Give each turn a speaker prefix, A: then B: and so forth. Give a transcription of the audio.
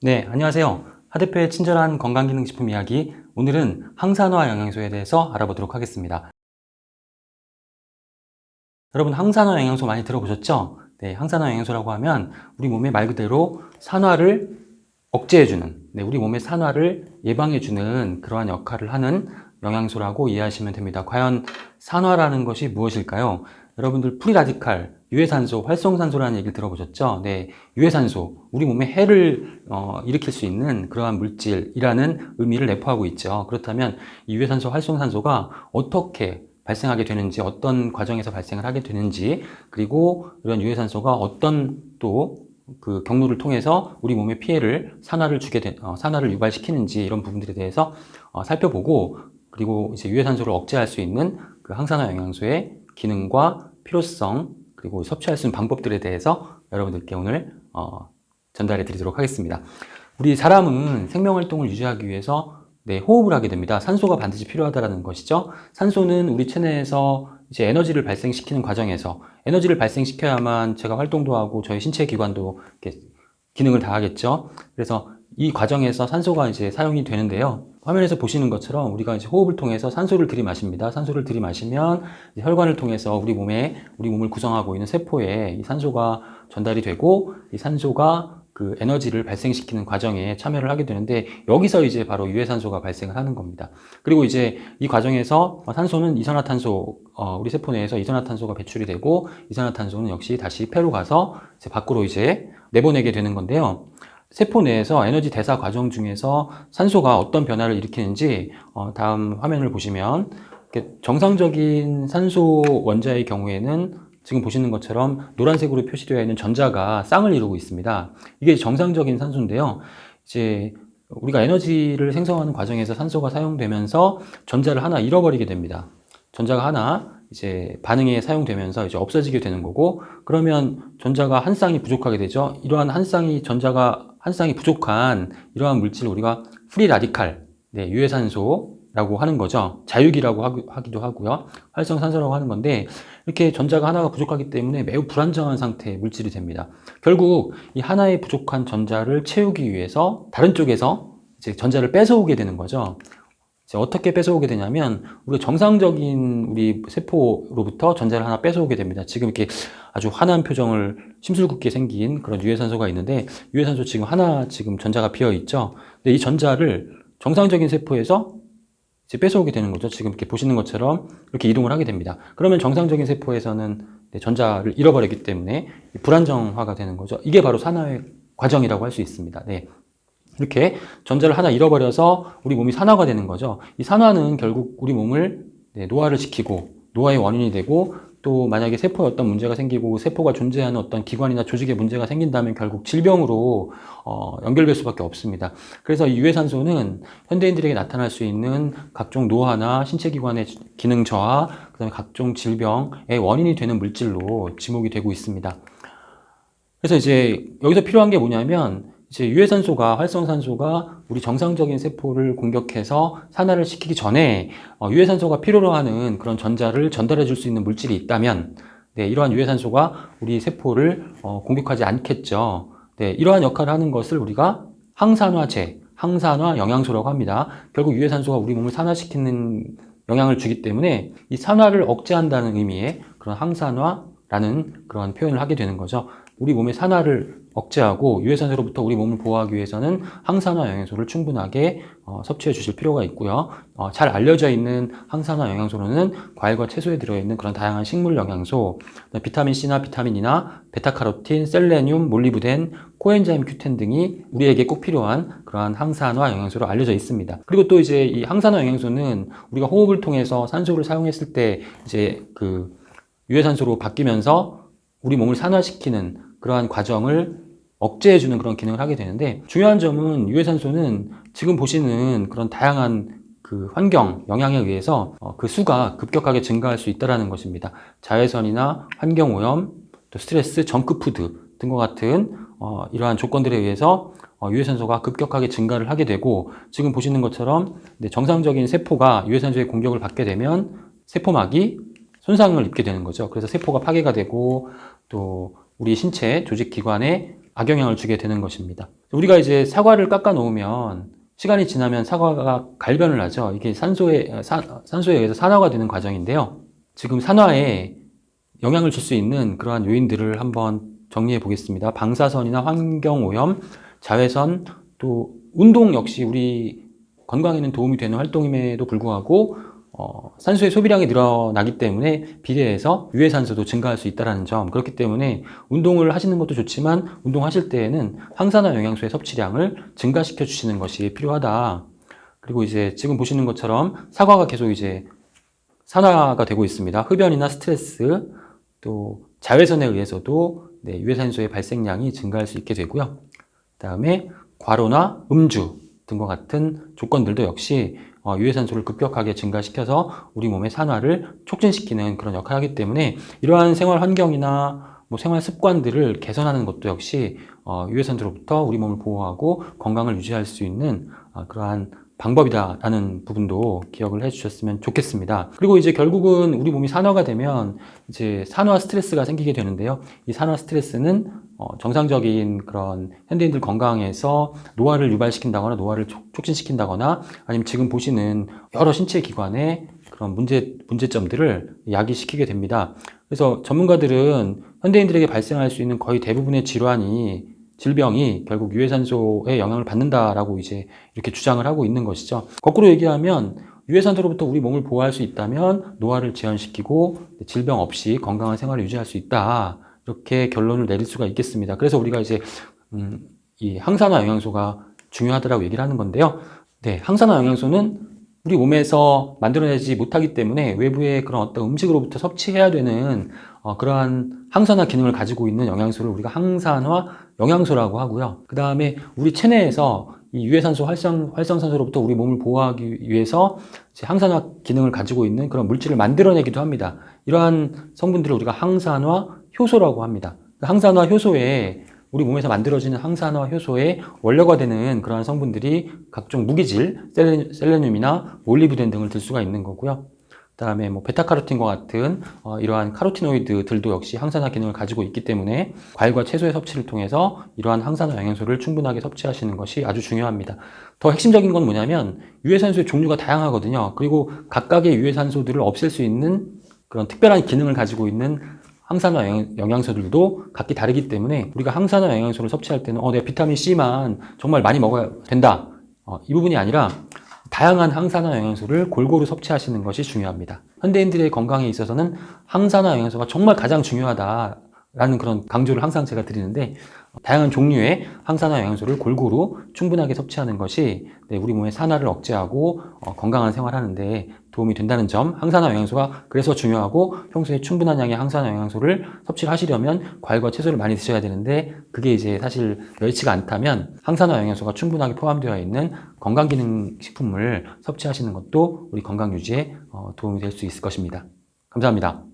A: 네, 안녕하세요. 하드페의 친절한 건강기능식품 이야기. 오늘은 항산화 영양소에 대해서 알아보도록 하겠습니다. 여러분, 항산화 영양소 많이 들어보셨죠? 네, 항산화 영양소라고 하면 우리 몸에 말 그대로 산화를 억제해주는, 우리 몸의 산화를 예방해주는 그러한 역할을 하는 영양소라고 이해하시면 됩니다. 과연 산화라는 것이 무엇일까요? 여러분들 프리라디칼, 유해산소, 활성산소라는 얘기를 들어보셨죠? 네, 유해산소, 우리 몸에 해를 일으킬 수 있는 그러한 물질이라는 의미를 내포하고 있죠. 그렇다면 이 유해산소, 활성산소가 어떻게 발생하게 되는지, 어떤 과정에서 발생을 하게 되는지, 그리고 이런 유해산소가 어떤 또 그 경로를 통해서 우리 몸에 피해를 산화를 유발시키는지 이런 부분들에 대해서 살펴보고, 그리고 이제 유해산소를 억제할 수 있는 그 항산화 영양소의 기능과 필요성, 그리고 섭취할 수 있는 방법들에 대해서 여러분들께 오늘 전달해 드리도록 하겠습니다. 우리 사람은 생명활동을 유지하기 위해서 호흡을 하게 됩니다. 산소가 반드시 필요하다는 것이죠. 산소는 우리 체내에서 이제 에너지를 발생시키는 과정에서 에너지를 발생시켜야만 제가 활동도 하고 저희 신체 기관도 이렇게 기능을 다 하겠죠. 그래서 이 과정에서 산소가 이제 사용이 되는데요. 화면에서 보시는 것처럼 우리가 이제 호흡을 통해서 산소를 들이마십니다. 산소를 들이마시면 혈관을 통해서 우리 몸을 구성하고 있는 세포에 이 산소가 전달이 되고, 이 산소가 그 에너지를 발생시키는 과정에 참여를 하게 되는데, 여기서 이제 바로 유해산소가 발생을 하는 겁니다. 그리고 이제 이 과정에서 산소는 이산화탄소, 우리 세포 내에서 이산화탄소가 배출이 되고, 이산화탄소는 역시 다시 폐로 가서 이제 밖으로 이제 내보내게 되는 건데요. 세포 내에서 에너지 대사 과정 중에서 산소가 어떤 변화를 일으키는지 다음 화면을 보시면, 정상적인 산소 원자의 경우에는 지금 보시는 것처럼 노란색으로 표시되어 있는 전자가 쌍을 이루고 있습니다. 이게 정상적인 산소인데요. 이제 우리가 에너지를 생성하는 과정에서 산소가 사용되면서 전자를 하나 잃어버리게 됩니다. 전자가 하나 이제 반응에 사용되면서 이제 없어지게 되는 거고, 그러면 전자가 한 쌍이 부족하게 되죠. 이러한 전자가 한 쌍이 부족한 이러한 물질을 우리가 프리 라디칼, 유해산소라고 하는 거죠. 자유기라고 하기도 하고요. 활성산소라고 하는 건데, 이렇게 전자가 하나가 부족하기 때문에 매우 불안정한 상태의 물질이 됩니다. 결국 이 하나의 부족한 전자를 채우기 위해서 다른 쪽에서 이제 전자를 뺏어오게 되는 거죠. 어떻게 뺏어오게 되냐면, 우리가 정상적인 우리 세포로부터 전자를 하나 뺏어오게 됩니다. 지금 이렇게 아주 환한 표정을 심술궂게 생긴 그런 유해산소가 있는데, 유해산소 지금 하나 지금 전자가 비어 있죠. 근데 이 전자를 정상적인 세포에서 이제 뺏어오게 되는 거죠. 지금 이렇게 보시는 것처럼 이렇게 이동을 하게 됩니다. 그러면 정상적인 세포에서는 전자를 잃어버리기 때문에 불안정화가 되는 거죠. 이게 바로 산화의 과정이라고 할 수 있습니다. 이렇게 전자를 하나 잃어버려서 우리 몸이 산화가 되는 거죠. 이 산화는 결국 우리 몸을 노화를 시키고, 노화의 원인이 되고, 또 만약에 세포에 어떤 문제가 생기고 세포가 존재하는 어떤 기관이나 조직에 문제가 생긴다면 결국 질병으로 연결될 수밖에 없습니다. 그래서 이 유해산소는 현대인들에게 나타날 수 있는 각종 노화나 신체 기관의 기능 저하, 그다음에 각종 질병의 원인이 되는 물질로 지목이 되고 있습니다. 그래서 이제 여기서 필요한 게 뭐냐면, 이제 유해산소가, 활성산소가 우리 정상적인 세포를 공격해서 산화를 시키기 전에 유해산소가 필요로 하는 그런 전자를 전달해 줄 수 있는 물질이 있다면, 이러한 유해산소가 우리 세포를 공격하지 않겠죠. 이러한 역할을 하는 것을 우리가 항산화제, 항산화 영양소라고 합니다. 결국 유해산소가 우리 몸을 산화시키는 영향을 주기 때문에 이 산화를 억제한다는 의미의 그런 항산화라는 그런 표현을 하게 되는 거죠. 우리 몸의 산화를 억제하고 유해산소로부터 우리 몸을 보호하기 위해서는 항산화 영양소를 충분하게 섭취해 주실 필요가 있고요. 잘 알려져 있는 항산화 영양소로는 과일과 채소에 들어있는 그런 다양한 식물 영양소, 비타민C나 비타민이나 베타카로틴, 셀레늄, 몰리브덴, 코엔자임 Q10 등이 우리에게 꼭 필요한 그러한 항산화 영양소로 알려져 있습니다. 그리고 또 이제 이 항산화 영양소는 우리가 호흡을 통해서 산소를 사용했을 때 이제 그 유해산소로 바뀌면서 우리 몸을 산화시키는 그러한 과정을 억제해주는 그런 기능을 하게 되는데, 중요한 점은 유해산소는 지금 보시는 그런 다양한 그 환경, 영향에 의해서 그 수가 급격하게 증가할 수 있다는 것입니다. 자외선이나 환경오염, 또 스트레스, 정크푸드 등과 같은 이러한 조건들에 의해서 유해산소가 급격하게 증가를 하게 되고, 지금 보시는 것처럼 정상적인 세포가 유해산소의 공격을 받게 되면 세포막이 손상을 입게 되는 거죠. 그래서 세포가 파괴가 되고, 또 우리 신체 조직 기관에 악영향을 주게 되는 것입니다. 우리가 이제 사과를 깎아 놓으면 시간이 지나면 사과가 갈변을 하죠. 이게 산소에 의해서 산화가 되는 과정인데요. 지금 산화에 영향을 줄 수 있는 그러한 요인들을 한번 정리해 보겠습니다. 방사선이나 환경오염, 자외선, 또 운동 역시 우리 건강에는 도움이 되는 활동임에도 불구하고 산소의 소비량이 늘어나기 때문에 비례해서 유해산소도 증가할 수 있다는 점. 그렇기 때문에 운동을 하시는 것도 좋지만 운동하실 때에는 항산화 영양소의 섭취량을 증가시켜 주시는 것이 필요하다. 그리고 이제 지금 보시는 것처럼 사과가 계속 이제 산화가 되고 있습니다. 흡연이나 스트레스, 또 자외선에 의해서도 유해산소의 발생량이 증가할 수 있게 되고요. 그다음에 과로나 음주 등과 같은 조건들도 역시 유해산소를 급격하게 증가시켜서 우리 몸의 산화를 촉진시키는 그런 역할을 하기 때문에 이러한 생활 환경이나 생활 습관들을 개선하는 것도 역시 유해산소로부터 우리 몸을 보호하고 건강을 유지할 수 있는 그러한 방법이다라는 부분도 기억을 해 주셨으면 좋겠습니다. 그리고 이제 결국은 우리 몸이 산화가 되면 이제 산화 스트레스가 생기게 되는데요. 이 산화 스트레스는 정상적인 그런 현대인들 건강에서 노화를 유발시킨다거나 노화를 촉진시킨다거나 아니면 지금 보시는 여러 신체 기관의 그런 문제점들을 야기시키게 됩니다. 그래서 전문가들은 현대인들에게 발생할 수 있는 거의 대부분의 질병이 결국 유해산소의 영향을 받는다라고 이제 이렇게 주장을 하고 있는 것이죠. 거꾸로 얘기하면 유해산소로부터 우리 몸을 보호할 수 있다면 노화를 제한시키고 질병 없이 건강한 생활을 유지할 수 있다. 이렇게 결론을 내릴 수가 있겠습니다. 그래서 우리가 이제 이 항산화 영양소가 중요하다라고 얘기를 하는 건데요. 네, 항산화 영양소는 우리 몸에서 만들어내지 못하기 때문에 외부의 그런 어떤 음식으로부터 섭취해야 되는 그러한 항산화 기능을 가지고 있는 영양소를 우리가 항산화 영양소라고 하고요. 그 다음에 우리 체내에서 이 유해산소 활성산소로부터 우리 몸을 보호하기 위해서 이제 항산화 기능을 가지고 있는 그런 물질을 만들어내기도 합니다. 이러한 성분들을 우리가 항산화 효소라고 합니다. 항산화 효소에 우리 몸에서 만들어지는 항산화 효소의 원료가 되는 그러한 성분들이 각종 무기질, 셀레늄이나 몰리브덴 등을 들 수가 있는 거고요. 그다음에 베타카로틴과 같은 이러한 카로티노이드들도 역시 항산화 기능을 가지고 있기 때문에 과일과 채소의 섭취를 통해서 이러한 항산화 영양소를 충분하게 섭취하시는 것이 아주 중요합니다. 더 핵심적인 건 뭐냐면 유해산소의 종류가 다양하거든요. 그리고 각각의 유해산소들을 없앨 수 있는 그런 특별한 기능을 가지고 있는 항산화 영양소들도 각기 다르기 때문에 우리가 항산화 영양소를 섭취할 때는 내가 비타민 C만 정말 많이 먹어야 된다. 이 부분이 아니라 다양한 항산화 영양소를 골고루 섭취하시는 것이 중요합니다. 현대인들의 건강에 있어서는 항산화 영양소가 정말 가장 중요하다라는 그런 강조를 항상 제가 드리는데 다양한 종류의 항산화 영양소를 골고루 충분하게 섭취하는 것이 우리 몸의 산화를 억제하고 건강한 생활하는 데 도움이 된다는 점, 항산화 영양소가 그래서 중요하고 평소에 충분한 양의 항산화 영양소를 섭취를 하시려면 과일과 채소를 많이 드셔야 되는데 그게 이제 사실 여의치가 않다면 항산화 영양소가 충분하게 포함되어 있는 건강기능식품을 섭취하시는 것도 우리 건강 유지에 도움이 될 수 있을 것입니다. 감사합니다.